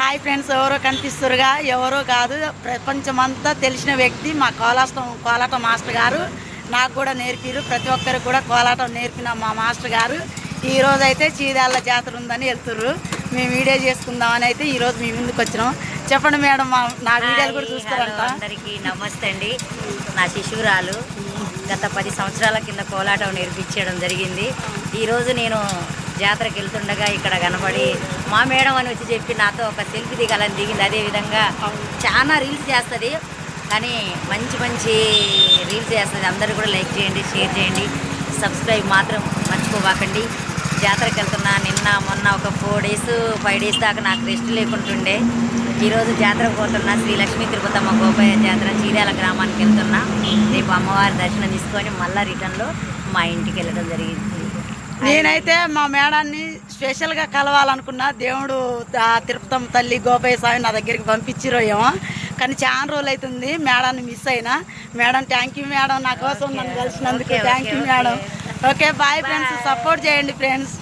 Hi friends, ఎవరో కనిపిస్తురుగా, ఎవరో కాదు, ప్రపంచమంతా తెలిసిన వ్యక్తి మా కోలాటం మాస్టర్ గారు. నాకు కూడా నేర్పిరు, ప్రతి ఒక్కరికి కూడా కోలాటం నేర్పిన మా మాస్టర్ గారు ఈరోజు అయితే చీదాళ్ళ జాతర ఉందని వెళ్తుర్రు. మేము వీడియో చేసుకుందామని అయితే ఈరోజు మీ ముందుకు వచ్చినాం. చెప్పండి మేడం, నా వీడియోలు కూడా చూస్తారంట. అందరికీ నమస్తే అండి. నా శిశువురాలు గత 10 సంవత్సరాల కింద కోలాటం నేర్పించడం జరిగింది. ఈరోజు నేను జాతరకి వెళ్తుండగా ఇక్కడ కనబడి మా మేడం అని వచ్చి చెప్పి నాతో ఒక సెల్ఫీ దిగాలని దిగింది. అదేవిధంగా చాలా రీల్స్ చేస్తుంది, కానీ మంచి మంచి రీల్స్ చేస్తుంది. అందరూ కూడా లైక్ చేయండి, షేర్ చేయండి, సబ్స్క్రైబ్ మాత్రం మర్చిపోబాకండి. జాతరకి వెళ్తున్నా. నిన్న మొన్న ఒక 4 days 5 days దాకా నాకు రెస్ట్ లేకుంటుండే. ఈరోజు జాతరకు పోతున్నా. శ్రీ లక్ష్మీ తిరుపతమ్మ గోపయ్య జాతర చీరాల గ్రామానికి వెళ్తున్నా. రేపు అమ్మవారి దర్శనం తీసుకొని మళ్ళీ రిటర్న్లో మా ఇంటికి వెళ్ళడం జరిగింది. నేనైతే మా మేడాన్ని స్పెషల్గా కలవాలనుకున్నా. దేవుడు తిరుపతమ్మ తల్లి గోపయ్య స్వామి నా దగ్గరికి పంపించిరో ఏమో, కానీ చాలా రోజులు అవుతుంది మేడాన్ని మిస్ అయినా. మేడం థ్యాంక్ యూ మేడం, నా కోసం నన్ను కలిసినందుకు thank you madam. Okay bye friends, support చేయండి ఫ్రెండ్స్.